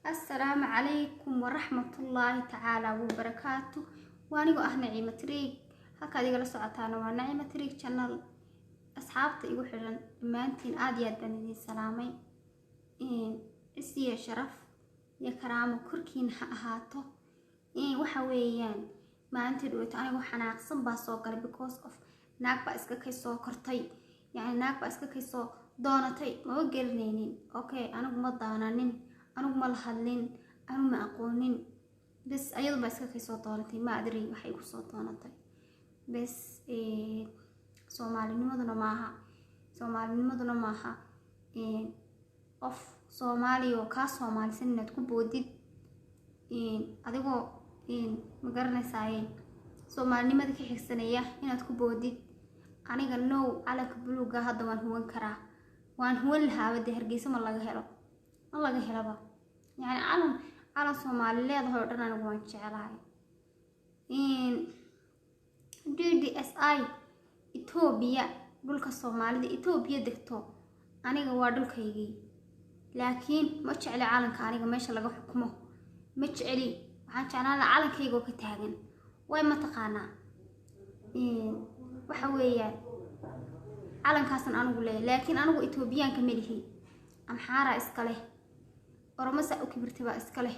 السلام عليكم ورحمة الله تعالى وبركاته. وأنا نعيمة ريق هكذا يقول سعتانا ونعيمة ريق channel أصحابتي يقول حرن ما أنتين آديات بني سلامي إسي شرف يا كرام كركين هاتو وحويان ما أنتي دويت أنا وحنا أقسم باسوكر because of ناك بأسكا كيسو كرتي يعني ناك بأسكا كيسو دونتي ما وقرنينين أوكي أنا بمضانانين أنا ما لهالين أنا ما أقولين بس أيضا بس كي صوتانتي ما أدري وحي صوتانتي بس سومالي نمدنا معها أوف سومالي وكاس سومالي سنة تكون بودي أديكو مقرنة ساي سومالي نمدك حسنية هنا تكون بودي أنا قلنو على كبلوغا هذا وان هو الهاو دي هرقيسة ما الله هلبا يعني على صومالي لا ظهر دنا نقوم نشعلها DDSI إثيوبيا دولك الصومالي إثيوبيا دكتور أنا جوادل كيجي لكن ما تشعل عالم كأنا ماشي لقى حكمه ما تشعلي عشان أنا عالم كيجو كتاجن وين ما تقانا وحويا عالم كاسن أنا قولي لكن أنا إثيوبيا كمله أمحارة إسكاله ورمسا وكبرتبا إسكاله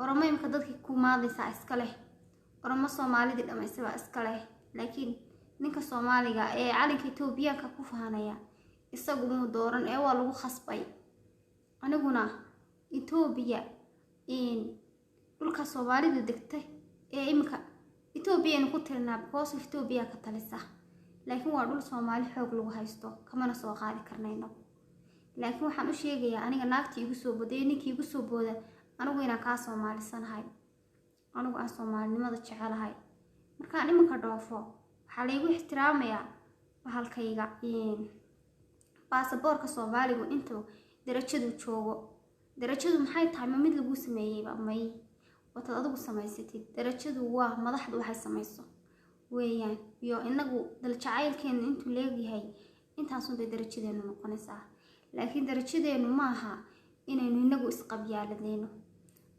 ورما يمكن ضدك كوماضي سا إسكاله ورما صومالي دي لما يسوا إسكاله لكن نيكا صومالي جا عالك إثيوبيا ككوفهانيا إسقوا مدورن والو خصبي أنا قلنا إثيوبيا دولك صومالي دي دكته إمكا إثيوبيا نقطرنا بكوس إثيوبيا كتلسا لكن وادول صومالي حوق لو هايستو كمان سو قادي كرنينو laakiin waxaan u sheegayaa aniga naagtii igu soo boday ninkii igu soo booda anigu inaan ka Soomaalisanahay anigu aan Soomaalinimada jecelahay marka nimanka dhoofo waxa la igu ixtiraamayaa bahalkayga baasaboorka Soomaaligu intuu darajadu joogo darajadu maxay tahay mid lagu sameeyay may wata adigu samaysatid darajadu waa madaxdu waxay samayso weeyaan iyo inagu dal jacaylkeen intuu leeyahay intaas bay darajadeenu noqonaysaa لكن درجتنا معها إنه نجو إسقبيالدينه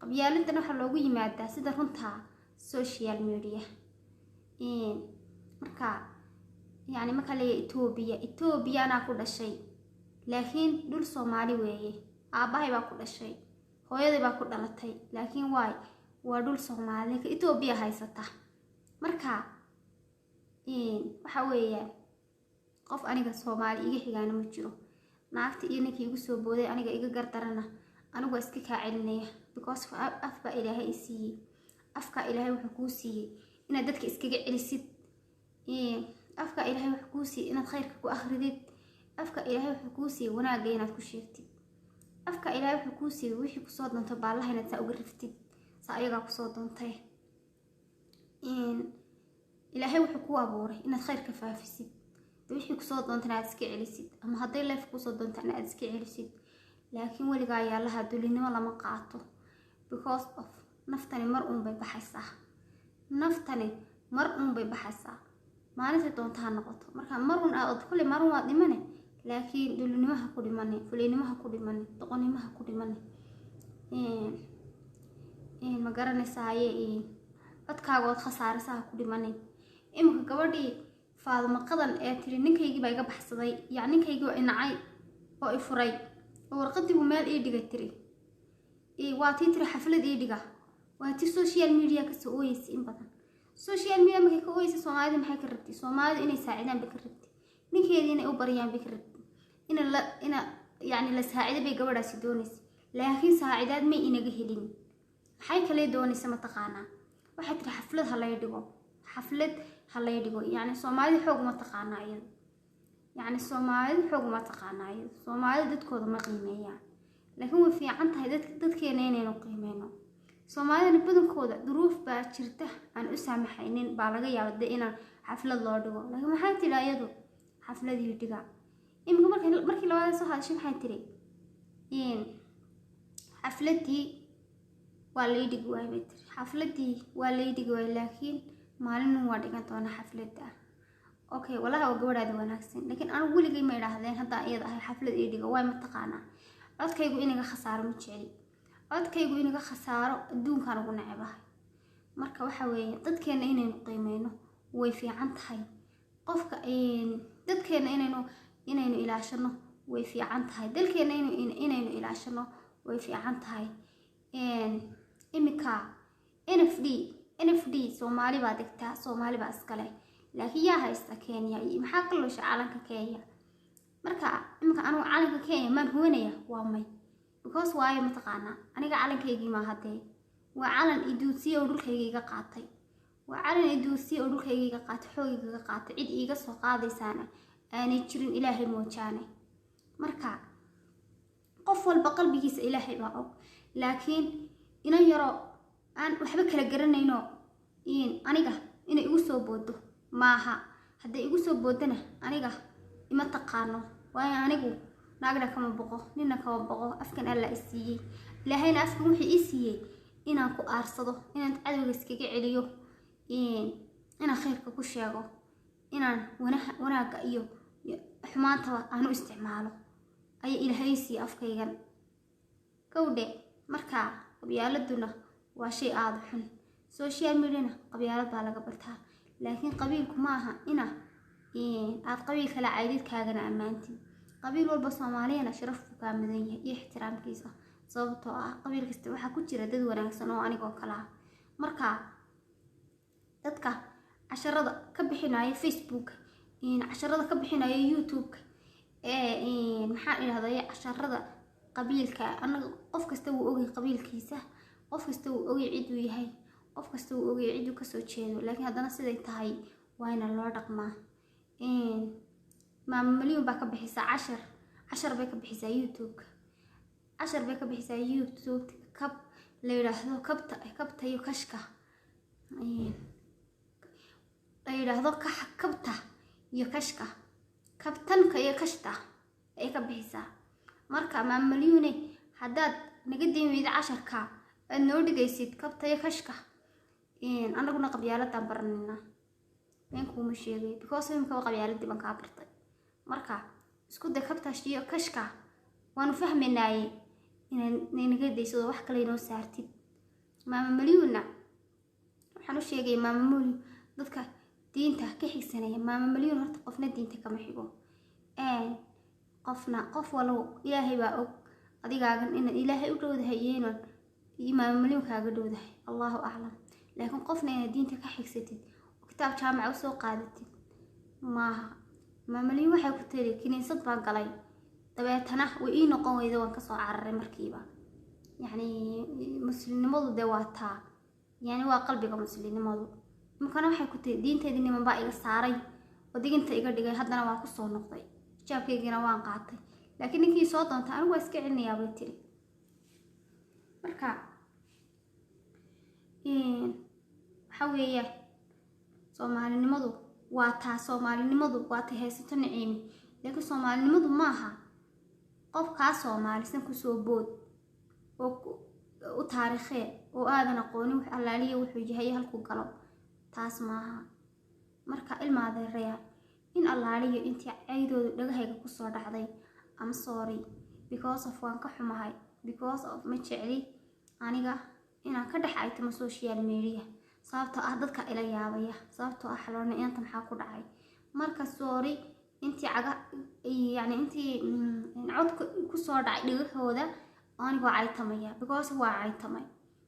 قبيالدنا waxa loogu yimaadaa sida runta social media marka yani marka la Ethiopia ana ku dhashay laakiin dul Soomaali weeye aabahay baa ku dhashay hooyaday baa ku dhalatay laakiin waa dul Soomaali ka Ethiopia haysata marka waxa weeye qof aniga Soomaali iga xigaana ma jiro naagta iyo ninkii igu soo booday aniga iga gardarana anigu iska ka celinaya because afka Ilaahay isiiyay afka Ilaahay wuxuu ku siiyay inaad dadka iskaga celisid afka Ilaahay wuxuu ku siiyay inaad khayrka ku akhridid afka Ilaahay wuxuu ku siiyay wanaagga inaad ku sheegtid afka Ilaahay wuxuu ku siiyay wixii ku soo doonto baalaha inaad saa uga riftid saa ayaga ku soo doontay Ilaahay wuxuu ku abuuray inaad khayrka faafisid wixii ku soo doonto inaad iska celisid ama haday leef ku soo doonto inaad iska celisid laakiin waliga ayaa laha dulinimo lama qaato because of naftani mar bay baxaysaa maalinta doonta noqoto marka aad kulli waa dhimane laakiin dulinimaha ku dhimane fuliinimaha ku dhimane doqonimaha ku dhimane ma garanaysaa codkaaga oo khasaarisaha ku dhimane imka gabadhii فاضل مقدن تري نكيجي بيجا بحصدي يعني نكيجي وإنعي وإفري ورقدي ومال دقتري واتي تري حفلة دقة واتي سوشيال ميديا كسويس إن بدن سوشيال ميديا ما كويس صومالي ما كربتي صومالي إني ساعدان بكربتي نكيجي إني أوبريان بكربتي إن يعني لساعدة بيجا وراسي دونس لكن ساعدات ما إني جهلين حي كلي دونس ما تقانا واحد تري حفلة هلا يدقو حفلة هلا يدقو يعني صومالي حوق ما تقانايد يعني صومالي حوق ما تقانايد صومالي دتكود ما قيميان لكن وفي عنتها دتكينين قيمينو صومالي بدنكودا ظروف با jirta aan u saamaxaynin baa laga yaabaa in xaflad loo dhigo laakiin maxay tiraayadu xafladii dhiga imka markii labada soo hadashay maxay tiri xafladii waa la dhigi waayay xafladii waa la dhigi waayay laakiin maalin waa dhigan doona xafladda okay walaha oo gabadhaada wanaagsan laakiin aan weligay ma ilaahdeen hadda iyada ahay xaflad dhiga way ma taqaana codkaygu inaga khasaaro ma jeceli codkaygu inaga khasaaro adduunkan ugu nacebahay. marka waxa weeye dadkeena inaynu qiimeyno way fiican tahay. qofka dadkeena inaynu ilaashano way fiican tahay. dalkeena inaynu ilaashano way fiican tahay. imika NFD Soomaali baa degtaa, Soomaali baa iskale, laakiin yaa haysta Kenya iyo maxaa ka loosha calanka Kenya. marka imika anu calanka Kenya maan huwanaya waa may, because waayo mataqaana aniga calankaygii ma hadee waa calan iduusiye oo dhulkayga iga qaatay, waa calan iduusiye oo dhulkayga iga qaatay, xoogayga iga qaatay, cid iiga soo qaadaysaana aanay jirin ilaahay moojaane. marka qof walba qalbigiisa ilaahay baa og, laakiin inan yaro aan waxba kala garanayno aniga inay igu soo boodo maaha. hadday igu soo boodana aniga ima taqaano, waayo anigu naagna kama boqo, nina kama boqo. afkan alla i siiyey, ilaahayna afkan wixii i siiyey inaan ku aarsado, inaan cadowga iskaga celiyo, inaan khayrka ku sheego, inaan wanaaga iyo xumaantaba aanu isticmaalo ay ilaahay siiyey afkaygan gowdhe. marka qabyaaladuna waa shay aad xun. social media qabyaalad baa laga bartaa, laakiin qabiilku maaha aad qabiil kala caydidkaagana ammaantin. qabiil walba Soomaaliyana sharaf ku ka midan yahay iyo ixtiraamkiisa, sababtoo ah qabiil kasta waxa ku jira dad wanaagsan oo anigoo kala ah. marka dadka casharada ka bixinaya Facebook, casharada ka bixinaya YouTube, maxaa ilaahdaya casharada qabiilka, anaga qof kasta wuu ogay qabiilkiisa, qof kasta wuu ogay cid uu yahay, qof kasta wuu ogay cid uu ka soo jeedo, laakiin haddana siday tahay waa in loo dhaqmaa. maama Malyuun baa ka bixisa cashar bay ka bixisaa YouTube, cashar bay ka bixisaa YouTube kab la yiraahdo kabta iyo kashka, la yiraahdo kabta iyo kashka, kabtanka iyo kashta ay ka bixisaa. marka maama Malyuun haddaad naga deemaydo casharka aad noo dhigaysid kabta iyo kashka, anaguna qabyaaladaan baranayna kuma sheegay, because imika qabyaaladii baan ka bartay. marka isku day kabtaas iyo kashka waanu fahmaynaaye inay naga deysado wax kale inoo saartid. maama Malyuunna waxaan u sheegay maama Malyuun dadka diinta ka xigsanaya, maama Malyuun horta qofna diinta kama xigo, qof wallow ilaahay baa og adigaagan in ilaahay u dhowdahay iyo maama Malyuun kaaga dhowdahay, allahu aclam. laakiin qofna inaad diinta ka xigsatid kitaab jaamaca u soo qaadatid maaha. maama Malyuun waxay ku tiri kiniisad baan galay, dabeetana way ii noqon weyday, waan kasoo cararay markiiba. yacni muslimnimadu dee waa taa, yani waa qalbiga muslimnimadu. imikana waxay ku tiri diinteedii niman baa iga saaray oo diginta iga dhigay, haddana waan kusoo noqday, xijaabkaygina waan qaatay, laakiin ninkii soo doonta anigu waa iska celinayaa bay tiri. marka waxa weeye Soomaalinimadu waa taa, Soomaalinimadu waa tii haysato Naciimi, laakiin Soomaalinimadu maaha qof kaa Soomaalisan ku soo bood oo u taariikhee oo aadan aqoonin wax allaaliya wuxuu yahay halkuu galo, taas maaha. marka ilma adeeraya in allaaliya intii caydoodu dhagahayga ku soo dhacday, I'm sorry, because of waan ka xumahay, because of ma jecli aniga inaan ka dhex aytamo social media, sababtoo ah dadka ila yaabaya, sababtoo ah xaloona inta maxaa ku dhacay. marka sorry intii intii cod ku soo dhacay dhagahooda anigoo caytamaya, because waa caytamay,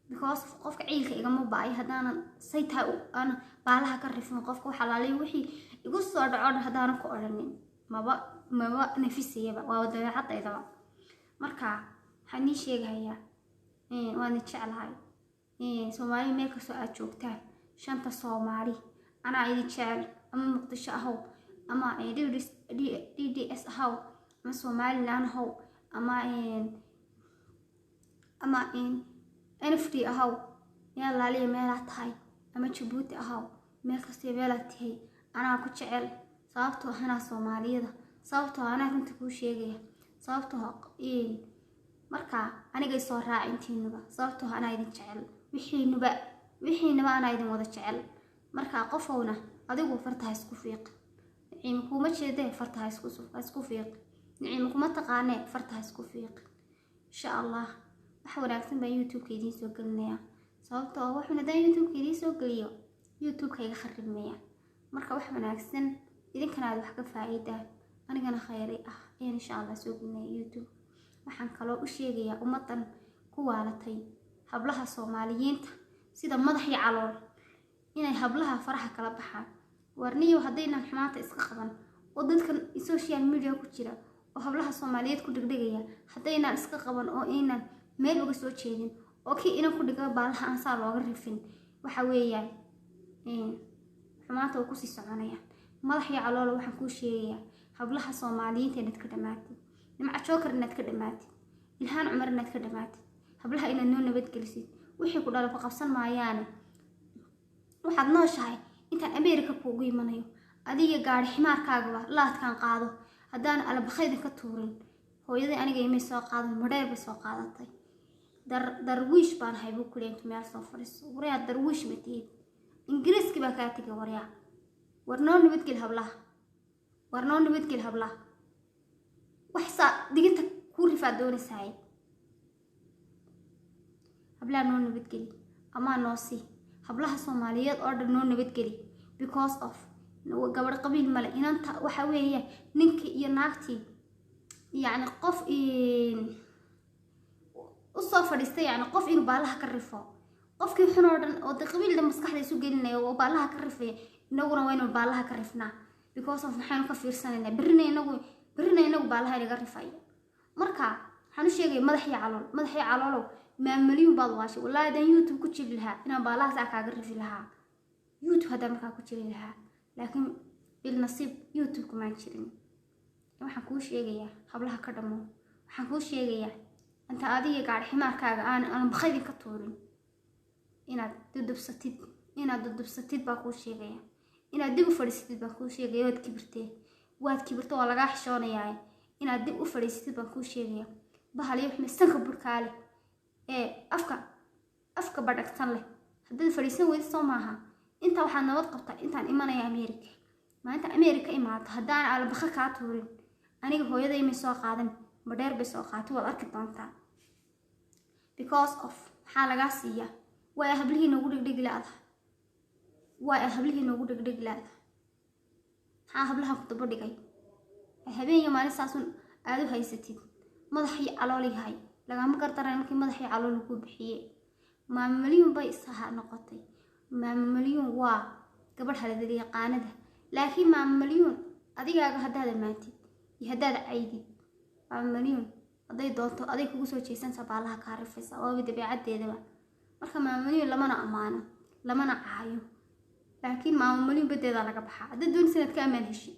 because qofka ciilka igama baay haddaanan saytaa aan baalaha ka rifin qofka waxa laalay wixii igu soo dhaco haddaanan ku odhanin maba nafisayaba, waa dabeecadaydaba. marka waxaan ii sheegayaa waan jeclahay Soomaali meel kastoo aad joogtaan, shanta Soomaali anaa idin jecel, ama Muqdisho ahow, ama DDS ahow, ama Somaliland ahow, ama NFD ahow, meel laaliya meelaad tahay, ama Jabuuti ahow, meel kastoo meelaad tahay anaa ku jecel, sababtoo ah anaa Soomaaliyada, sababtoo anaa runta kuu sheegaya, sababtoo marka anigay soo raacintiinuba, sababtoo anaa idin jecel, wixiinuba anaa idin wada jecel. marka qofowna adigu farta isku fiiq, Naciimi kuma jeedee farta isku fiiq, Naciimi kuma taqaanee farta isku fiiq. insha Allah wax wanaagsan baan youtube-ka idiin soo gelinayaa sababtoo ah waxaan haddaan youtube-ka idiin soo geliyo youtube-ka iga kharibmaya marka wax wanaagsan idinkana aad wax ka faa'iidaan anigana khayri ah ayaan insha allah soo gelinaya youtube waxaan kaloo u sheegayaa ummadan ku waalatay hablaha Soomaaliyiinta sida madax iyo calool inay hablaha faraha kala baxaan warniyo haddaynan xumaanta iska qaban oo dadkan social media ku jira oo hablaha Soomaaliyeed ku dhigdhigaya haddaynan iska qaban oo inaan meel uga soo jeedin oo kii inaan ku dhigo baalaha aan saa looga rifin waxa weeyaan xumaanta oo ku sii soconaya madax iyo calool waxaan ku sheegayaa hablaha Soomaaliyiinta inaad ka dhamaatid nimca joker inaad ka dhamaatid ilhaan cumar inaad ka dhamaatid hablaha inaad noo nabad gelisid wixii ku dhalay qabsan maayaan waxaad nooshahay intaan Ameerika kuugu imanayo adiga gaari ximaarkaaga laadkan qaado haddaan albakhayda ka tuurin hooyadii aniga imay soo qaadan madheer bay soo qaadatay darwiish baan hay buu kulay intuu meel soo fadhiso waryaa darwiish ma tihid ingiriiski baa kaa tegay waryaa war noo nabadgel hablaha wax saa diginta kuu rifaa doonaysaay hablaha noo nabadgeli amaa noo sii hablaha Soomaaliyeed oo dhan noo nabadgeli because of gabadh qabiil male inanta waxa weeyaan ninka iyo naagtii yani qof u soo fadhiistay yani qof inuu baalaha ka rifo qofkii xun oo dhan oo qabiilda maskaxda isu gelinayo oo baalaha ka rifay inaguna waa inuu baalaha ka rifnaa because of maxaynu ka fiirsanaynaa berrina inagu baalaha inaga rifaya marka waxaan u sheegay madax iyo caloolow maamuliyun baad waashay wallaahi haddaan youtube ku jiri lahaa inaan baalaha saa kaaga rifi lahaa youtube haddaan markaa ku jiri lahaa laakiin bilnasiib youtube kumaan jirin waxaan kuu sheegayaa hablaha ka dhamo waxaan kuu sheegayaa inta adiga gaari ximaarkaaga aan bakhaydin ka tuurin inaad dudubsatid baa kuu sheegaya inaad dib u fadhiisatid baa kuu sheegaya waad kibirto waa lagaa xishoonayaa inaad dib u fadhiisatid baa kuu sheegaya bahal iyo xmisanka burkaale ee afka badhagsan leh haddaad fadhiisan weydo soo maaha inta waxaad nabad qabtaa intaan imanaya Ameerika maalinta Ameerika imaado haddaan albakha kaa tuurin aniga hooyaday may soo qaadan madheer bay soo qaatay waad arki doontaa because of maxaa lagaa siiya waa hablihii noogu dhigdhigi laadahay maxaa hablaha ku daba dhigay habeen iyo maalin saasun aad u haysatid madaxii calool yahay lagama gardaray markii madaxii calool ku bixiyay maamuliyun bay isaha noqotay maamuliyun waa gabadh haladii yaqaanada laakiin maamuliyun adigaaga haddaad maantid iyo haddaad caydid maamuliyun haday doonto aday kugu soo jeesan sabaalaha ka rifaysa oo dabeecadeedaba marka maamuliyun lamana amaano lamana caayo laakiin maamuliyun badeeda laga baxaa hadda doon sanad ka amaan heshid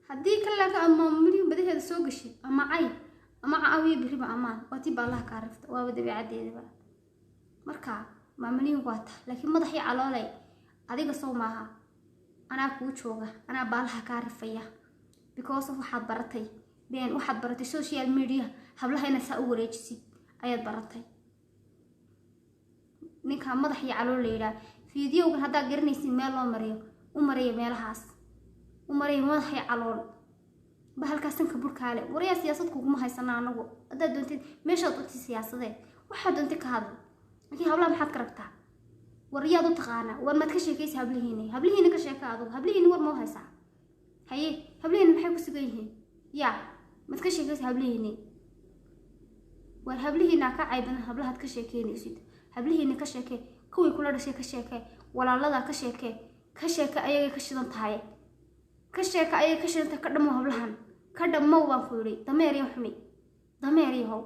haddii kale ka maamuliyun badeeda soo gashay ama cay ama caawiye biriba amaan oo tii baalaha ka rifta waa dabeecadeedaba marka maamuliyun waata laakiin madaxii caloolay adiga soo maaha anaa kuu jooga anaa baalaha ka rifaya because of waxaad baratay social media hablaha inaad saa u wareejisid ayaad baratay ninka madaxii calool la yidhaa fiidiyowgan haddaad garanaysid meel loo u mariyo meelahaas u mariyo madaxii calool bahalkaas sanka burkaale waryaa siyaasad kuguma haysana anagu haddaad doontid meeshaad uti siyaasadeed waxaad doontid ka hadal laakiin hablaha maxaad ka rabtaa waryaad u taqaanaa war maad ka sheekaysa hablihiina ka sheeka adugu hablihiina war moo haysaa haye hablihiina maxay ku sugan yihiin yaa maad ka sheekaysa hablihiina war hablihiina ka cayban hablahaad ka sheekeynaysid hablihiina ka sheekee kuwii kula dhashay ka sheekee walaalada ka sheekee ayaga ka shidan tahay ka shidan tahay ka dhamo hablahan ka dhamo baan ku yiri dameer iyo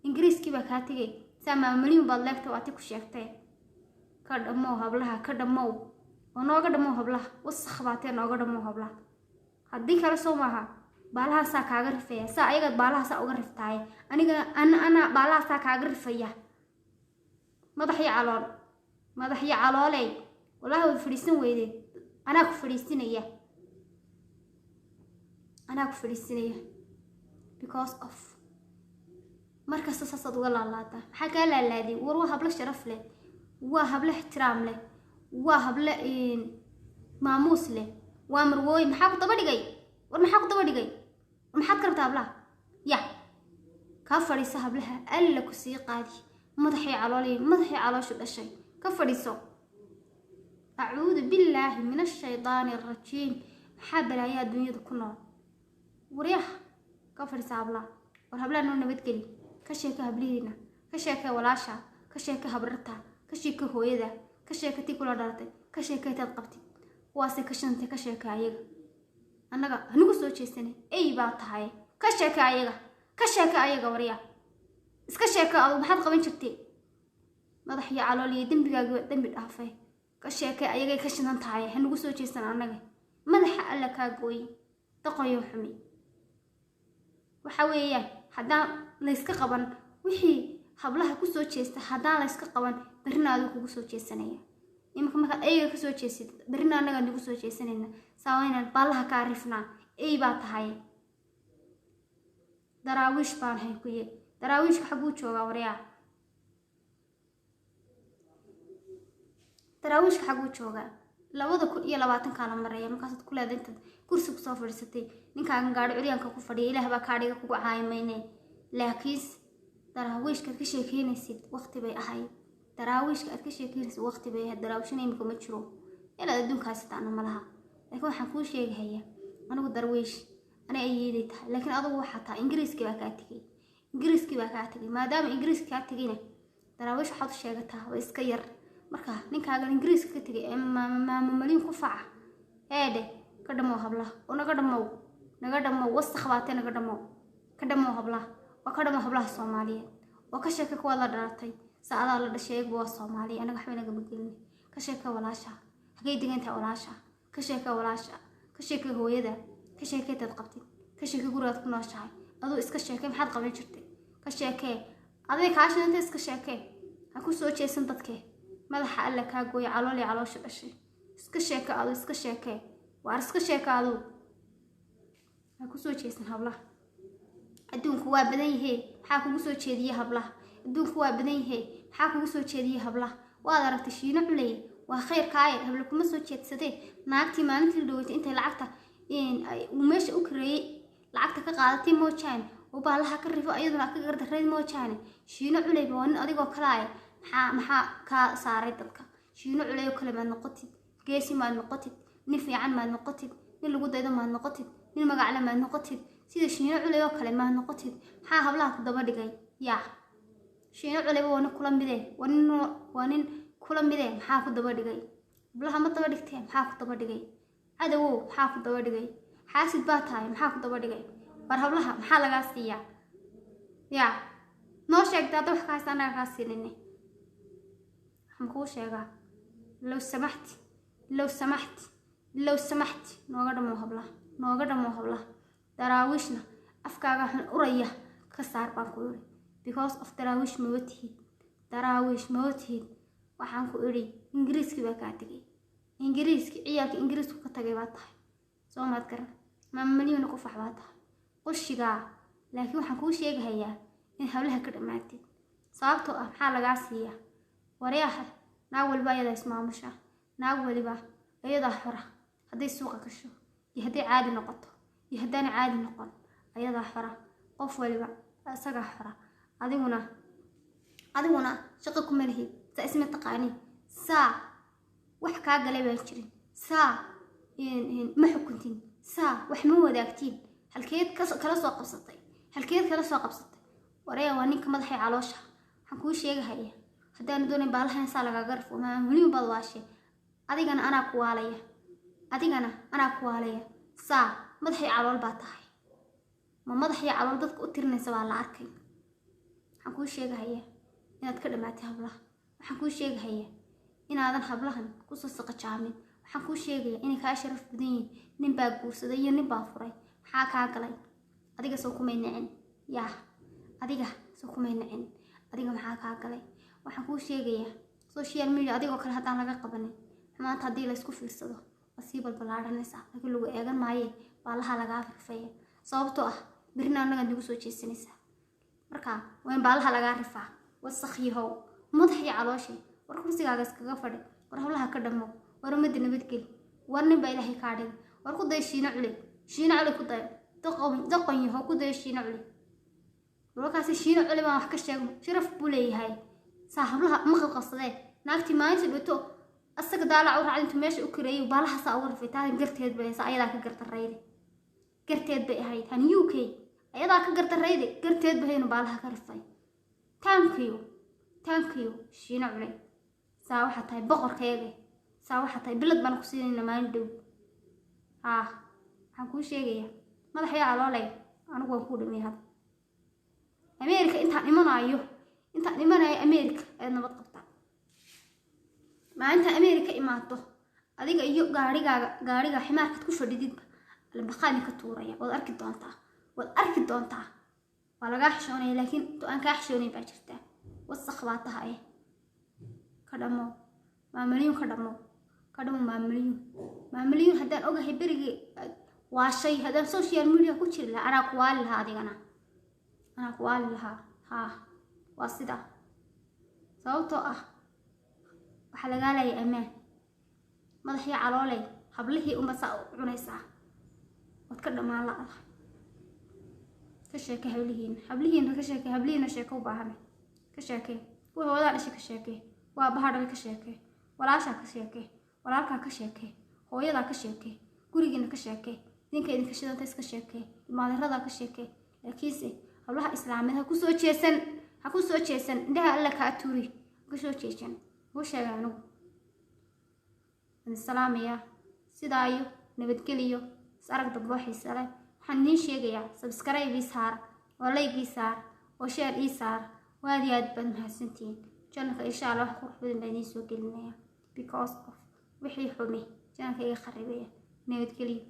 ingiriiski baa ka tagay sama maamuliyun baad leegtay waati ku sheegtay ka dhamo hablaha ka dhamo oo nooga dhamo hablaha wasakh baatee nooga dhamo hablaha haddii kala soo maaha baalaha saa kaaga rifaya saa ayaga baalaha saa uga riftaay ana baalaha saa kaaga rifaya madaxii caloolay wallahi way fadhiisan weyde anaa ku fadhiisinaya because of markaas saasad uga laalaata maxaa kaa laalaadiyay war waa hablo sharaf leh waa hablo ixtiraam leh waa hablo maamuus leh waa marwooy maxaa ku daba dhigay maxaad ka rabtaa hablaha كفريسة هبلها ألا كسي قادي مدحي علولي مدحي علوش الشيء كفريسو أعوذ بالله من الشيطان الرجيم حابل يا دنيا كنا وريح كفريسة هبلا والهبلا إنه نبتقلي كشيك هبلينا كشيك ولاشا كشيك هبرتها كشيك هويدا كشيك تيكولا دارتي كشيك تلقبتي واسي كشنتي كشيك عيغا أنا هنوكو سوچي سنة أي بات هاي كشيك عيغا وريح اسكشيك أو محاد قبين شرتي مدحي علولي دنبي الأهفاي كشيك عيغا كشنتي هاي هنوكو سوچي سنة أنا مدح ألا كاقوي تقوي وحمي وحاوية حدان ليسك قبان وحي hablaha ku soo jeesta hadaan la iska qaban barnaadu kugu soo jeesanaya imka marka ay ku soo jeesid barna anaga nagu soo jeesanayna saawayna baalaha ka arifna ay baa tahay daraawish baan hay ku yee daraawish xagu jooga wariya daraawish xagu jooga 2020 kala mareeyay markaas ku leedahay inta kursi ku soo fadhiisatay ninkaagan gaadhi curyaanka ku fadhiyay ilaah baa kaadhiga kugu caayimayne laakiin daraawish ka sheekeynaysid waqti bay ahay daraawish ka sheekeynaysid waqti bay ahay daraawishna imika ma jiro ilaa adduunkaas taana malaha laakiin waxaan ku sheegayaa anigu darwish ana ayeeday tahay laakiin adigu waxa taa ingiriiska baa ka tagay maadaama ingiriiska ka tagayna daraawish waxaad sheegataa way iska yar marka ninkaaga ingiriiska ka tagay malin ku faca eede ka dhamo habla oo naga dhamo wasakh baatay naga dhamo ka dhamo habla وكذا هبلها الصومالية وكشك كوالا درتي سألا لا دشيك بوا الصومالية أنا قحبنا قبلني كشك ولاشا حقيقة أنت ولاشا كشك هو يدا كشك تتقبتي كشك جورات كنا شاي أدو إسكشك محد قبل شرتي كشك أدو كاش أنت إسكشك أكو سوتشي سنتك ماذا حقول لك هاقوي علولي علوش الأشي إسكشك أدو إسكشك وارسكشك أدو أكو سوتشي سنهبله adduunku waa badan yahay maxaa kugu soo jeediyay hablaha adduunku waa badan yahay maxaa kugu soo jeediyay hablaha waad aragtay shiina culay waa khayr kaay habla kuma soo jeedsadee naagtii maalintii dhawaytay intay lacagta uu meesha u kareeyay lacagta ka qaadatay moojaan oo baalaha ka rifo ayaduna ka gardareed moojaan shiina culay baa nin adigoo kala ay maxaa ka saaray dadka shiina culay oo kale ma noqotid geesi ma noqotid nin fiican ma noqotid nin lagu daydo ma noqotid nin magac la ma noqotid sida shiina culay oo kale ma noqotid maxaa hablaha ku daba dhigay yaa shiina culay waa kula midee maxaa ku daba dhigay hablaha ma daba dhigtay maxaa ku daba dhigay adawo maxaa ku daba dhigay xaasid baa tahay maxaa ku daba dhigay war hablaha maxaa laga siiyaa yaa noo sheegtaa dad wax ka haysta anaga ka siinine waxaan kuu sheegaa لو سمحت nooga dhamo hablaha daraawishna afkaaga xun uraya ka saar baan ku iri because of daraawish ma watihid waxaan ku iri ingiriiski baa ka tagay ciyaalka ingiriisku ka tagay baa tahay soo maad garan maamuliyuna ku fax baa tahay qoshiga laakiin waxaan kuu sheegayaa in hablaha ka dhamaatid sababtoo ah maxaa laga siiyaa wariyaha naag walba ayada ismaamusha naag waliba ayada xora haday suuqa gasho iyo haday caadi noqoto iyo hadaan caadi noqon ayada xora qof waliba asaga xora adiguna shaqo ku malihid sa isma taqaani saa wax ka galay baan jirin saa ma xukuntin saa wax ma wadaagtiin halkeed kala soo qabsatay waraya waa ninka madaxay caloosha waxaan kuu sheegayaa hadaan doonay baalahan saa laga garfo ma muhiim bad waashe adigana anaa ku waalaya saa madaxay calool baa tahay ma madaxay calool dadka u tirinaysa waa la arkay waxaan kuu sheegayaa inaad ka dhamaatay hablaha waxaan kuu sheegayaa inaadan hablahan ku soo saqajaamin waxaan kuu sheegayaa inay ka sharaf badan yihiin nin baa guursaday iyo nin baa furay maxaa ka galay adiga soo kumay nicin yaa adiga maxaa ka galay waxaan kuu sheegayaa social media adigoo kale hadaan laga qabanin maanta hadii la isku fiirsado wasiiba balaaranaysa laakiin lagu eegan maaye baalaha laga rifay sababtoo ah birna anaga nagu soo jeesanaysa marka waan baalaha laga rifaa wasakhiyo madaxii calooshay war kursigaaga iskaga fadhi war hablaha ka dhamo war umada nabadgeli war nin baa ilaahay ka dhigay war ku day shiina culay ku day daqan yahow ku day shiina culay ولكاس الشيء علم ما حكش شرف بولي هاي صاحبها مخل قصده ناقتي ما يسبتو أسك دالع ورا أنتم ماشي أكري وبالها صور في تاني قرتيد بس أيضا كقرت الريدي قرتيد بي هاي تاني يوكي أيضا كقرت الريدي قرتيد بهين وبالها كرفاي تانكيو شينا علي ساوي حتى بقر كيجي ساوي حتى بلد بنقصين إن ما ندو حنكون شيء ما ضحية على لي أنا أقول مي هذا أمريكا أنت نمنا أمريكا أنا بطبطع ما أنت أمريكا إماته أديك أيو قاريقا حمارك تكشف جديد البقاني كتوريا والأركض دونتا ولا قاحشوني لكن تو أنك أحشوني باجرته والصخباتها إيه كدمو ما مليون كدمو ما مليون هدان أوجه برجي واشي هدان سوشيال ميديا كتير لا أنا قوال لها دي أنا قوال لها واسدة صوتو وحلقة لي أمان مضحي على لي حبله مساء عنيسة وتكلم على الله كشاكي حبلهين كشاكي حبلهين شاكو باهمي كشاكي وهو ذا شيء كشاكي وابهار كشاكي ولا شاك كشاكي ولا كا كشاكي هو يدا كشاكي قريجنا كشاكي دينك إذا كشيدان تيس كشاكي المال هذا كشاكي لكيسي الله إسلامها كوسو تشيسن ده الله كاتوري كوسو تشيسن وش يعني السلام يا سيدايو نبتكليو سأرك ضبوحي السلام حنين شيء سبسكرايب يسار ولايك يسار وشير يسار وهذه أدبن محسنتين جانك إن شاء الله خوح بدن بيني سوق المياه because of وحي حمي جانك يخربيه نبتكليو